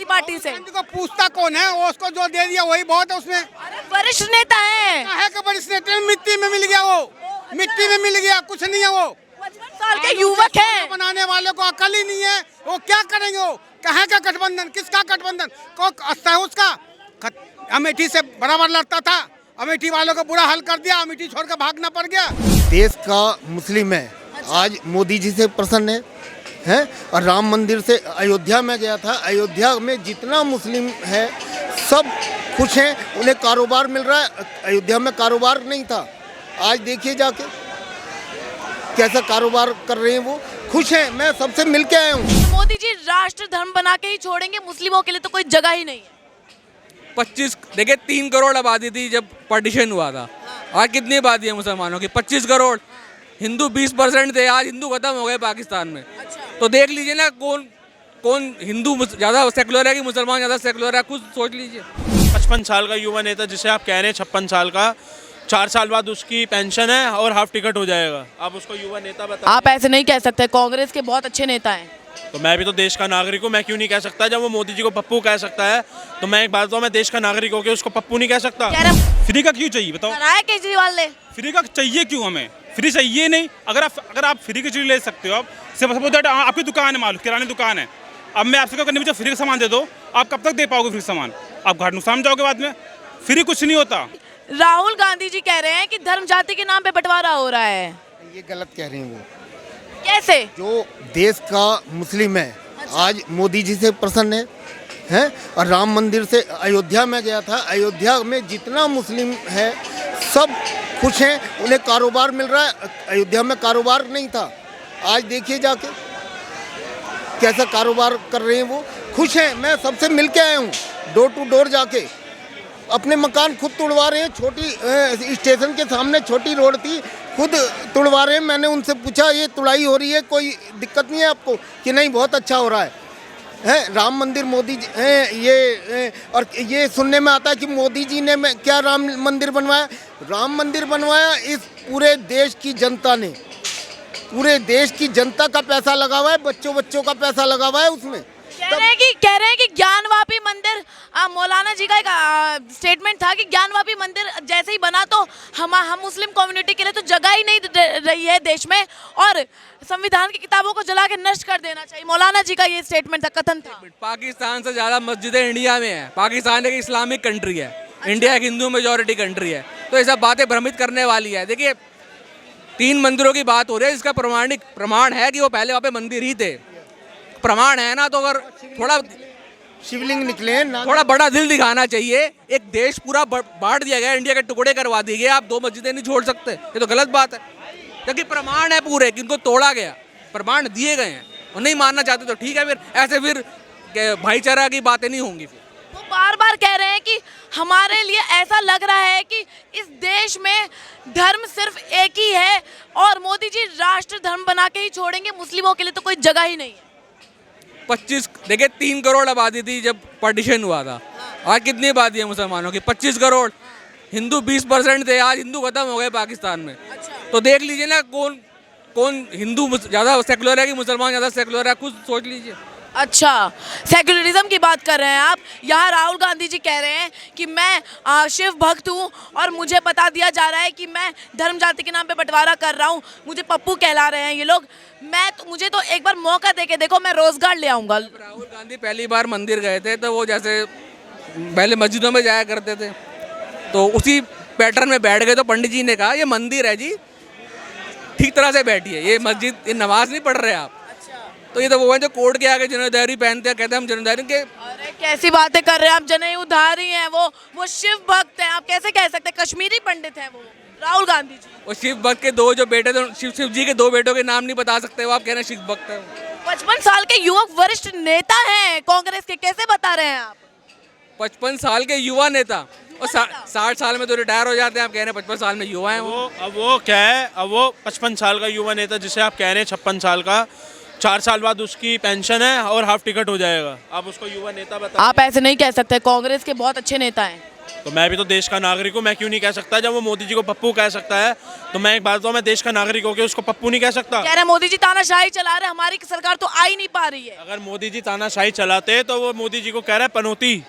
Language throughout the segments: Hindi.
आपकी पार्टी से? गांधी को पूछता कौन है, वो उसको जो दे दिया वही बहुत है उसमें। अरे वरिष्ठ नेता है, है कि बड़ी नेता मिट्टी में मिल गया, वो मिट्टी में मिल गया, कुछ नहीं है वो। 55 साल के युवक है। बनाने वाले को अकल ही नहीं है, वो क्या करेंगे? वो कहाँ का गठबंधन, किसका गठबंधन को है उसका? अमेठी से बराबर लड़ता था, अमेठी वालों को बुरा हाल कर दिया, अमेठी छोड़ कर भागना पड़ गया। देश का मुस्लिम है, आज मोदी जी से प्रसन्न है और राम मंदिर से अयोध्या में गया था, अयोध्या में जितना मुस्लिम है सब खुश हैं, उन्हें कारोबार मिल रहा है। अयोध्या में कारोबार नहीं था, आज देखिए जाके कैसा कारोबार कर रहे हैं, वो खुश हैं। मैं सबसे मिल के आया हूँ। मोदी जी राष्ट्र धर्म बना के ही छोड़ेंगे, मुस्लिमों के लिए तो कोई जगह ही नहीं है। 25 देखिए 3 करोड़ आबादी थी जब पार्टीशन हुआ था, आज कितनी आबादी है मुसलमानों की? 25 करोड़। हिंदू 20% थे, आज हिंदू खत्म हो गए पाकिस्तान में। तो देख लीजिए ना कौन हिंदू ज़्यादा सेकुलर है कि मुसलमान ज़्यादा सेकुलर है, खुद सोच लीजिए। 55 साल का युवा नेता जिसे आप कह रहे हैं, 56 साल का, 4 साल बाद उसकी पेंशन है और हाफ टिकट हो जाएगा। आप उसको युवा नेता बता? आप ऐसे नहीं कह सकते, कांग्रेस के बहुत अच्छे नेता हैं। तो मैं भी तो देश का नागरिक हूँ, मैं क्यों नहीं कह सकता? जब वो मोदी जी को पप्पू कह सकता है तो मैं एक बात बताऊँ, मैं देश का नागरिक होकर उसको पप्पू नहीं कह सकता। फ्री का क्यों चाहिए बताओ? कराया केजरीवाल ने। फ्री का चाहिए क्यों? हमें फ्री चाहिए नहीं। अगर आप फ्री की चीज ले सकते हो, आप सपोज दैट आपकी दुकान है, मालूम किराने दुकान है, अब मैं आपसे कहूँ मुझे फ्री का सामान दे दो, आप कब तक दे पाओगे फ्री सामान? आप घाट नुकसान जाओगे बाद में। फ्री कुछ नहीं होता। राहुल गांधी जी कह रहे हैं कि धर्म जाति के नाम पे बंटवारा हो रहा है। ये गलत कह रहे हैं वो। कैसे? जो देश का मुस्लिम है, आज मोदी जी से प्रसन्न है और राम मंदिर से अयोध्या में गया था, अयोध्या में जितना मुस्लिम है सब खुश हैं, उन्हें कारोबार मिल रहा है। अयोध्या में कारोबार नहीं था, आज देखिए जाके कैसा कारोबार कर रहे हैं, वो खुश हैं। मैं सबसे मिल के आया हूँ, डोर टू डोर जाके अपने मकान खुद तुड़वा रहे हैं। छोटी स्टेशन के सामने छोटी रोड थी, खुद तुड़वा रहे हैं। मैंने उनसे पूछा ये तुड़ाई हो रही है, कोई दिक्कत नहीं है आपको? कि नहीं, बहुत अच्छा हो रहा है। राम मंदिर मोदी जी और ये सुनने में आता है कि मोदी जी ने क्या राम मंदिर बनवाया? राम मंदिर बनवाया इस पूरे देश की जनता ने, पूरे देश की जनता का पैसा लगा हुआ है, बच्चों का पैसा लगा हुआ है उसमें। कह रहे हैं कि ज्ञानवापी मंदिर, मौलाना जी का एक स्टेटमेंट था कि ज्ञानवापी मंदिर जैसे ही बना तो हम मुस्लिम कम्युनिटी के लिए तो जगह ही नहीं रही है देश में, और संविधान की किताबों को जला के नष्ट कर देना चाहिए। मौलाना जी का ये स्टेटमेंट था, कथन था। पाकिस्तान से ज़्यादा मस्जिदें इंडिया में है। पाकिस्तान एक इस्लामिक कंट्री है, इंडिया एक हिंदू मेजॉरिटी कंट्री है, तो ये सब बातें भ्रमित करने वाली है। देखिए 3 मंदिरों की बात हो रही है, इसका प्रमाण है कि वो पहले वहाँ पे मंदिर ही थे। प्रमाण है ना, तो अगर थोड़ा शिवलिंग निकले ना, थोड़ा बड़ा दिल दिखाना चाहिए। एक देश पूरा बांट दिया गया, इंडिया के टुकड़े करवा दिए गए, आप 2 मस्जिदें नहीं छोड़ सकते, ये तो गलत बात है। क्योंकि प्रमाण है पूरे कि इनको तोड़ा गया, प्रमाण दिए गए हैं, और नहीं मानना चाहते तो ठीक है, फिर ऐसे फिर भाईचारा की बातें नहीं होंगी। फिर वो बार बार कह रहे हैं कि हमारे लिए ऐसा लग रहा है कि इस देश में धर्म सिर्फ एक ही है और मोदी जी राष्ट्र धर्म बना के ही छोड़ेंगे, मुस्लिमों के लिए तो कोई जगह ही नहीं है। 25 देखिए 3 करोड़ आबादी थी जब पार्टीशन हुआ था, आज कितनी आबादी है मुसलमानों की? 25 करोड़। हिंदू 20% थे, आज हिंदू खत्म हो गए पाकिस्तान में। तो देख लीजिए ना कौन हिंदू ज़्यादा सेकुलर है कि मुसलमान ज़्यादा सेकुलर है, खुद सोच लीजिए। अच्छा, सेक्युलरिज्म की बात कर रहे हैं आप। यहाँ राहुल गांधी जी कह रहे हैं कि मैं शिव भक्त हूँ और मुझे बता दिया जा रहा है कि मैं धर्म जाति के नाम पे बंटवारा कर रहा हूँ, मुझे पप्पू कहला रहे हैं ये लोग। मुझे तो एक बार मौका दे के देखो, मैं रोजगार ले आऊँगा। राहुल गांधी पहली बार मंदिर गए थे तो वो जैसे पहले मस्जिदों में जाया करते थे, तो उसी पैटर्न में बैठ गए। तो पंडित जी ने कहा ये मंदिर है जी, ठीक तरह से बैठिए, ये मस्जिद, ये नमाज नहीं पढ़ रहे आप। तो ये तो वो है जो कोर्ट के आगे जनेऊधारी पहनते हैं, कहते हैं हम जनेऊधारी के। अरे कैसी बातें कर रहे हैं आप, जनेऊधारी हैं वो शिव भक्त हैं, आप कैसे कह सकते हैं? कश्मीरी पंडित हैं वो राहुल गांधी जी। और शिव भक्त के 2 जो बेटे थे, शिव जी के 2 बेटों के नाम नहीं बता सकते, वो आप कह रहे हैं शिव भक्त है। 55 साल के युवक वरिष्ठ नेता हैं कांग्रेस के, कैसे बता रहे हैं आप? 55 साल के युवा नेता, और 60 साल में तो रिटायर हो जाते हैं, आप कह रहे हैं 55 साल में युवा है वो। अब वो क्या है, अब वो 55 साल का युवा नेता जिसे आप कह रहे हैं 56 साल का, 4 साल बाद उसकी पेंशन है और हाफ टिकट हो जाएगा। आप उसको युवा नेता बता। आप ऐसे नहीं कह सकते, कांग्रेस के बहुत अच्छे नेता हैं। तो मैं भी तो देश का नागरिक हूँ, मैं क्यों नहीं कह सकता? जब वो मोदी जी को पप्पू कह सकता है तो मैं एक बात बताऊँ, मैं देश का नागरिक होकर उसको पप्पू नहीं कह सकता। कह रहे मोदी जी तानाशाही चला रहे, हमारी सरकार तो आ ही नहीं पा रही है। अगर मोदी जी तानाशाही चलाते तो वो मोदी जी को कह रहा है पनौती।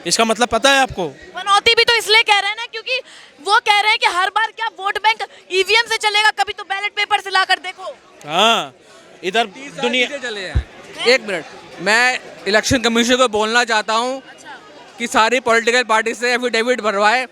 इसका मतलब पता है आपको? पनौती भी तो इसलिए कह रहे हैं ना क्योंकि वो कह रहे हैं कि हर बार क्या वोट बैंक ईवीएम से चलेगा, कभी तो बैलेट पेपर से लाकर देखो। हाँ, इधर दुनिया चीजें चले हैं। एक मिनट, मैं इलेक्शन कमीशन को बोलना चाहता हूँ कि सारी पॉलिटिकल पार्टी से एफिडेविट भरवाए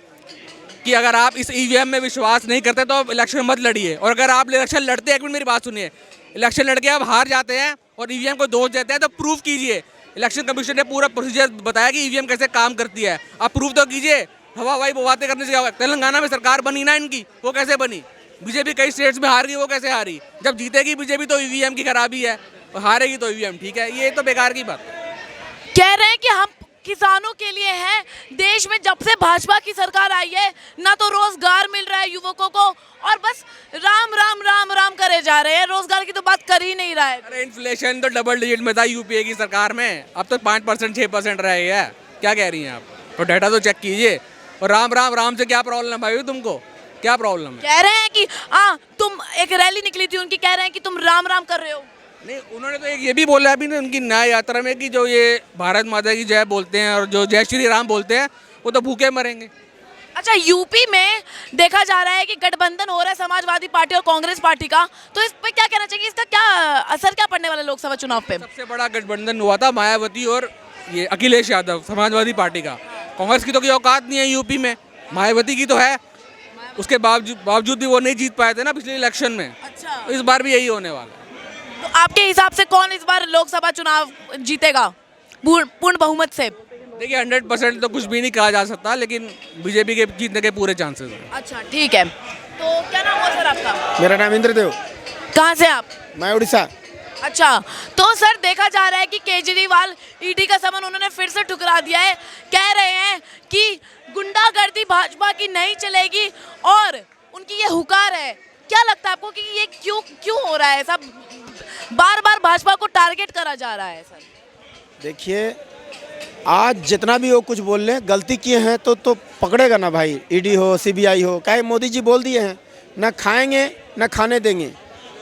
कि अगर आप इस ईवीएम में विश्वास नहीं करते तो आप इलेक्शन मत लड़िए, और अगर आप इलेक्शन लड़ते हैं, एक मिनट मेरी बात सुनिए, इलेक्शन लड़के आप हार जाते हैं और ईवीएम को दोष देते हैं तो प्रूव कीजिए। इलेक्शन कमीशन ने पूरा प्रोसीजर बताया कि ईवीएम कैसे काम करती है, आप प्रूव तो कीजिए। हवा हवाई बातें करने से तेलंगाना में सरकार बनी ना इनकी, वो कैसे बनी? बीजेपी कई स्टेट्स में हार गई, वो कैसे हारी? जब जीतेगी बीजेपी तो ईवीएम की खराबी है, और हारेगी तो ईवीएम ठीक है। ये तो बेकार की बात। कह रहे हैं कि हम किसानों के लिए हैं। देश में जब से भाजपा की सरकार आई है ना तो रोजगार मिल रहा है युवकों को, और बस राम राम राम राम करे जा रहे हैं, रोजगार की तो बात कर ही नहीं रहा है। अरे इन्फ्लेशन तो डबल डिजिट में था यूपीए की सरकार में, अब तो 5% 6% रह गया है। क्या कह रही हैं आप? तो डाटा तो चेक कीजिए। और राम राम राम से क्या प्रॉब्लम है भाई तुमको? क्या प्रॉब्लम है? कह रहे हैं कि तुम एक रैली निकली थी उनकी, कह रहे हैं कि तुम राम राम कर रहे हो। नहीं, उन्होंने तो एक ये भी बोला अभी उनकी न्याय यात्रा में कि जो ये भारत माता की जय बोलते हैं और जो जय श्री राम बोलते हैं वो तो भूखे मरेंगे। अच्छा, यूपी में देखा जा रहा है कि गठबंधन हो रहा है समाजवादी पार्टी और कांग्रेस पार्टी का, तो इस पे क्या कहना चाहिए? इसका क्या असर क्या पड़ने वाला लोकसभा चुनाव पे? सबसे बड़ा गठबंधन हुआ था मायावती और ये अखिलेश यादव समाजवादी पार्टी का। कांग्रेस की तो कोई औकात नहीं है यूपी में, मायावती की तो है, उसके बावजूद भी वो नहीं जीत पाए थे ना पिछले इलेक्शन में। अच्छा, तो इस बार भी यही होने वाला है। तो आपके हिसाब से कौन इस बार लोकसभा चुनाव जीतेगा पूर्ण बहुमत से? देखिए 100% तो कुछ भी नहीं कहा जा सकता, लेकिन बीजेपी के जीतने के पूरे चांसेस हैं। अच्छा ठीक है, तो क्या नाम हुआ सर आपका? मेरा नाम इंद्रदेव, कहाँ से आप? मैं उड़ीसा। अच्छा, तो सर देखा जा रहा है कि केजरीवाल ईडी का समन उन्होंने फिर से ठुकरा दिया है। कह रहे हैं कि गुंडागर्दी भाजपा की नहीं चलेगी और उनकी ये हुकार है। क्या लगता है आपको कि ये क्यों हो रहा है? सब बार बार भाजपा को टारगेट करा जा रहा है सर। देखिए, आज जितना भी वो कुछ बोल रहे हैं, गलती किए हैं तो पकड़ेगा ना भाई, ईडी हो सीबीआई हो। क्या मोदी जी बोल दिए हैं, ना खाएंगे ना खाने देंगे,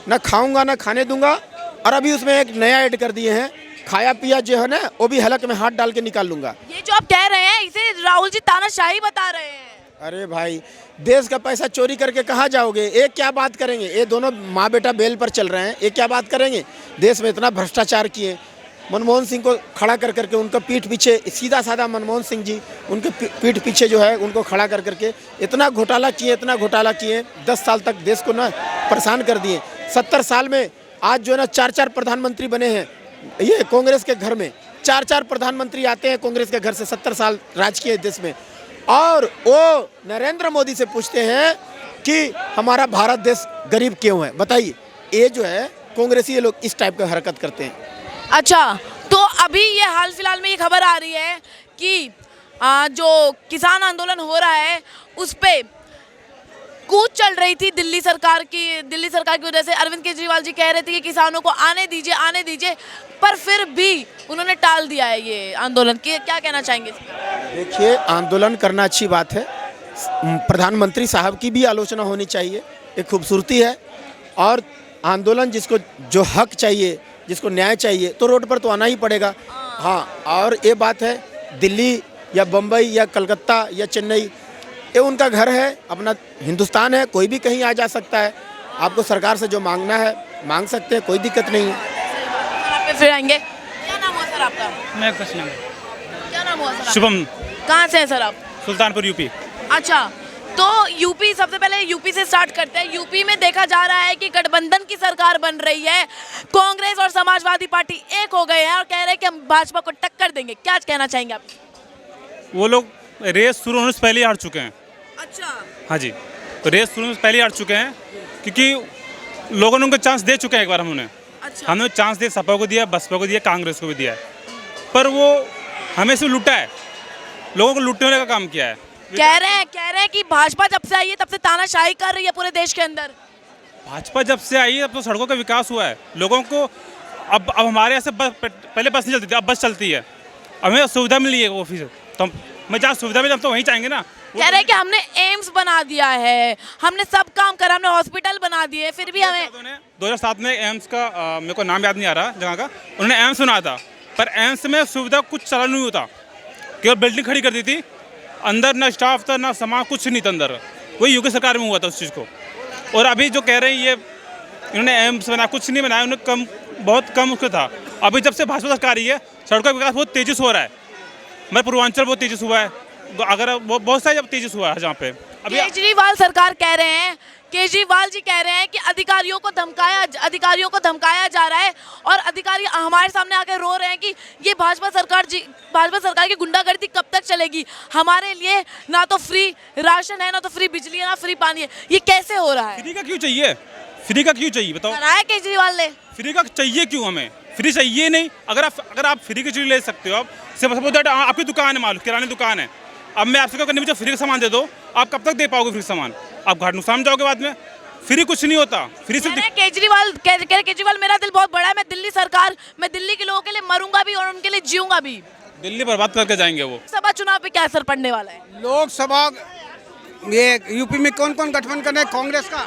ना खाऊंगा ना खाने दूंगा। और अभी उसमें एक नया ऐड कर दिए हैं, खाया पिया जो है ना वो भी हलक में हाथ डाल के निकाल लूंगा। ये जो आप कह रहे हैं इसे राहुल जी तानाशाही बता रहे हैं। अरे भाई, देश का पैसा चोरी करके कहाँ जाओगे? ये क्या बात करेंगे? ये दोनों माँ बेटा बेल पर चल रहे हैं, ये क्या बात करेंगे? देश में इतना भ्रष्टाचार किए, मनमोहन सिंह को खड़ा कर करके उनका पीठ पीछे, सीधा साधा मनमोहन सिंह जी उनके पीठ पीछे जो है उनको खड़ा कर करके इतना घोटाला किए 10 साल तक देश को ना परेशान कर दिए। 70 साल में आज जो है ना 4 प्रधानमंत्री बने हैं ये कांग्रेस के घर में। 4 प्रधानमंत्री आते हैं कांग्रेस के घर से, 70 साल राज किए देश में। और वो नरेंद्र मोदी से पूछते हैं कि हमारा भारत देश गरीब क्यों है, बताइए। ये जो है कांग्रेसी ये लोग इस टाइप का हरकत करते हैं। अच्छा, तो अभी ये हाल फिलहाल में ये खबर आ रही है कि जो किसान आंदोलन हो रहा है उस पे कूच चल रही थी दिल्ली सरकार की वजह से। अरविंद केजरीवाल जी कह रहे थे कि किसानों को आने दीजिए, पर फिर भी उन्होंने टाल दिया है ये आंदोलन। क्या कहना चाहेंगे इस पर? देखिए, आंदोलन करना अच्छी बात है, प्रधानमंत्री साहब की भी आलोचना होनी चाहिए, एक खूबसूरती है। और आंदोलन जिसको जो हक चाहिए, जिसको न्याय चाहिए, तो रोड पर तो आना ही पड़ेगा। हाँ, और ये बात है, दिल्ली या बम्बई या कलकत्ता या चेन्नई ये उनका घर है, अपना हिंदुस्तान है, कोई भी कहीं आ जा सकता है। आपको सरकार से जो मांगना है मांग सकते हैं, कोई दिक्कत नहीं है। फिर आएंगे। क्या नाम हुआ सर आपका? मैं कुछ नाम क्या नाम हुआ सर? शुभम, कहाँ से हैं सर आप? सुल्तानपुर यूपी। अच्छा, तो यूपी, सबसे पहले यूपी से स्टार्ट करते हैं। यूपी में देखा जा रहा है कि गठबंधन की सरकार बन रही है, कांग्रेस और समाजवादी पार्टी एक हो गए हैं और कह रहे हैं कि हम भाजपा को टक्कर देंगे। क्या कहना चाहेंगे आप? वो लोग रेस शुरू होने से पहले ही हार चुके हैं। अच्छा, हाँ जी, तो रेस शुरू होने से पहले ही हार चुके हैं, क्योंकि लोगों ने उनको चांस दे चुके हैं एक बार। अच्छा। हमने चांस दिया, सपा को दिया, बसपा को दिया, कांग्रेस को भी दिया है, पर वो हमें से लूटा है, लोगों को लूटने का काम किया है। कह रहे हैं कि भाजपा जब से आई है तब से तानाशाही कर रही है पूरे देश के अंदर। भाजपा जब से आई है अब तो सड़कों का विकास हुआ है लोगों को। अब हमारे यहाँ से पहले बस नहीं चलती थी, अब बस चलती है। हमें सुविधा मिली है ऑफिस, तो मैं जहाँ सुविधा मिली हम तो वहीं चाहेंगे ना। कह रहे हैं कि हमने एम्स बना दिया है, हमने सब काम करा, हमने हॉस्पिटल बना दिए, फिर भी हमें 2007 में एम्स का मेरे को नाम याद नहीं आ रहा जगह का, उन्होंने एम्स बना था, पर एम्स में सुविधा कुछ चालू नहीं होता, केवल बिल्डिंग खड़ी कर दी थी, अंदर ना स्टाफ था ना सामान, कुछ नहीं था अंदर। वही योगी सरकार में हुआ था उस चीज़ को। और अभी जो कह रहे हैं ये इन्होंने एम्स बनाया, कुछ नहीं बनाया, उन्होंने बहुत कम उसका था। अभी जब से भाजपा सरकार आई है सड़कों का विकास बहुत तेजी से हो रहा है। हमारे पूर्वांचल बहुत तेजी से हुआ है, अगर बहुत सारे जब तेजी से हुआ है जहाँ पे। अभी केजरीवाल सरकार कह रहे हैं, केजरीवाल जी कह रहे हैं कि अधिकारियों को धमकाया जा रहा है, और अधिकारी हमारे सामने आकर रो रहे हैं कि ये भाजपा सरकार की गुंडागर्दी कब तक चलेगी, हमारे लिए ना तो फ्री राशन है, ना तो फ्री बिजली है, ना फ्री पानी है, ये कैसे हो रहा है? फ्री का क्यों चाहिए? फ्री का क्यों चाहिए बताओ? कराया केजरीवाल ने। फ्री का चाहिए क्यों? हमें फ्री चाहिए नहीं। अगर आप फ्री की चीज़ ले सकते हो, आप सपोज दैट आपकी दुकान है, मालूम किराने दुकान है, अब मैं आपसे क्या करनी, मुझे फ्री का सामान दे दो, आप कब तक दे पाओगे फ्री सामान? आप घाट नुकसान जाओगे बाद में। फ्री कुछ नहीं होता, फ्री सिर्फ केजरीवाल मेरा दिल बहुत बड़ा है, मैं दिल्ली के लोगों के लिए मरूंगा भी और उनके लिए जीऊंगा भी। दिल्ली बर्बाद करके जाएंगे वो। सभा चुनाव पे क्या असर पड़ने वाला है? लोकसभा ये यूपी में कौन कौन गठबंधन कर रहे हैं? कांग्रेस का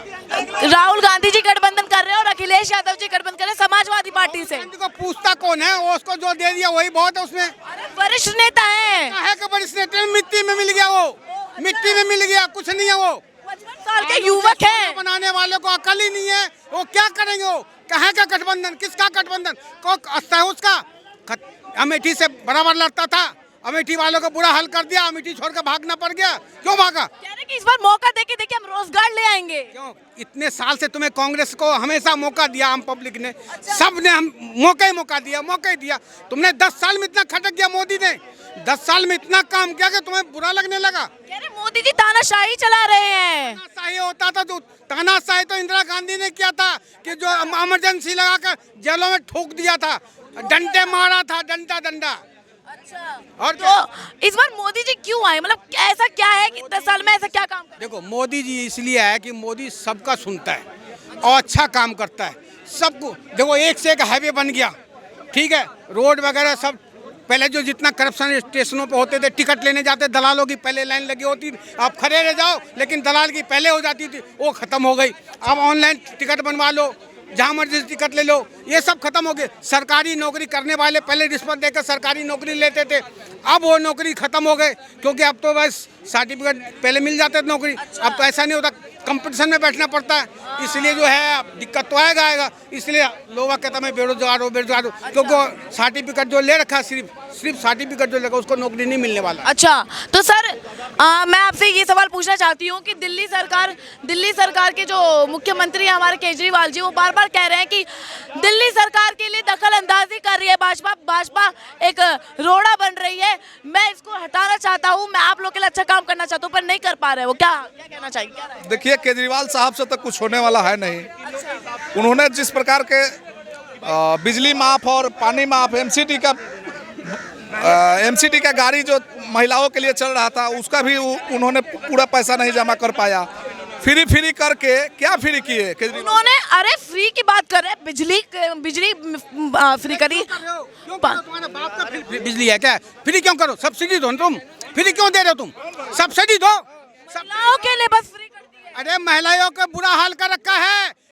राहुल गांधी जी गठबंधन कर रहे हैं और अखिलेश यादव जी गठबंधन कर रहे हैं समाजवादी पार्टी से। गांधी को पूछता कौन है? वो उसको जो दे दिया वही बहुत है उसमें। अरे वरिष्ठ नेता है कि वरिष्ठ नेता मिट्टी में मिल गया, वो मिट्टी में मिल गया, कुछ नहीं है वो। 55 साल के युवक है। बनाने वाले को अकल ही नहीं है, वो क्या करेंगे? वो कहाँ का गठबंधन, किसका गठबंधन? को उसका अमेठी से बराबर लड़ता था, अमेठी वालों को बुरा हाल कर दिया, अमेठी छोड़कर भागना पड़ गया। क्यों भागा? कह रहे कि इस बार मौका देके देखिए हम रोजगार ले आएंगे। क्यों? इतने साल से तुम्हें कांग्रेस को हमेशा मौका दिया, आम पब्लिक ने, सब ने हम मौका ही दिया। तुमने 10 साल में इतना खटक गया, मोदी ने 10 साल में इतना काम किया कि तुम्हें बुरा लगने लगा। कह रहे मोदी जी तानाशाही चला रहे हैं। तानाशाही होता था तो तानाशाही तो इंदिरा गांधी ने किया था कि जो इमरजेंसी लगाकर जेलों में ठोक दिया था, डंडे मारा था, डंडा। अच्छा। और तो इस बार मोदी जी क्यों आए? मतलब ऐसा क्या है कि 10 साल में ऐसा क्या काम कर? देखो, मोदी जी इसलिए है कि मोदी सबका सुनता है और अच्छा काम करता है सबको। देखो, एक से एक हाईवे बन गया, ठीक है, रोड वगैरह सब। पहले जो जितना करप्शन स्टेशनों पे होते थे, टिकट लेने जाते दलालों की पहले लाइन लगी होती थी, आप खड़े रह जाओ, लेकिन दलाल की पहले हो जाती थी, वो खत्म हो गई। अब ऑनलाइन टिकट बनवा लो, जहाँ मर्जी टिकट ले लो, ये सब खत्म हो गए। सरकारी नौकरी करने वाले पहले रिश्वत देकर सरकारी नौकरी लेते थे, अब वो नौकरी खत्म हो गए, क्योंकि अब तो बस सर्टिफिकेट पहले मिल जाते थे नौकरी। अब तो ऐसा नहीं होता, कंपटीशन में बैठना पड़ता है, इसलिए जो है दिक्कत तो आएगा। इसलिए लोग कहता मैं बेरोजगार हो, क्योंकि सर्टिफिकेट जो ले रखा, सिर्फ सर्टिफिकेट जो लगा उसको नौकरी नहीं मिलने वाला। अच्छा, तो सर मैं आपसे ये सवाल पूछना चाहती हूँ कि दिल्ली सरकार के जो मुख्यमंत्री हैं हमारे केजरीवाल जी, वो बार बार कह रहे हैं कि दिल्ली सरकार के लिए दखल अंदाजी कर रही है भाजपा एक रोड़ा बन रही है, मैं इसको हटाना चाहता हूँ, मैं आप लोग के लिए अच्छा काम करना चाहता हूँ, पर नहीं कर पा रहे। वो क्या कहना चाहिए? देखिए, केजरीवाल साहब से तो कुछ होने वाला है नहीं। उन्होंने जिस प्रकार के बिजली माफ और पानी माफ, एमसीडी का गाड़ी जो महिलाओं के लिए चल रहा था, उसका भी उन्होंने पूरा पैसा नहीं जमा कर पाया। फ्री करके क्या फ्री किए उन्होंने? अरे फ्री की बात कर रहे हैं, बिजली फ्री करी। तुम्हारे बाप का बिजली है क्या? फ्री क्यों करो? सब्सिडी दो तुम, फ्री क्यों दे रहे हो तुम? सब्सिडी दो, महिलाओं के लिए बस फ्री कर दिया। अरे महिलाओं का बुरा हाल कर रखा है।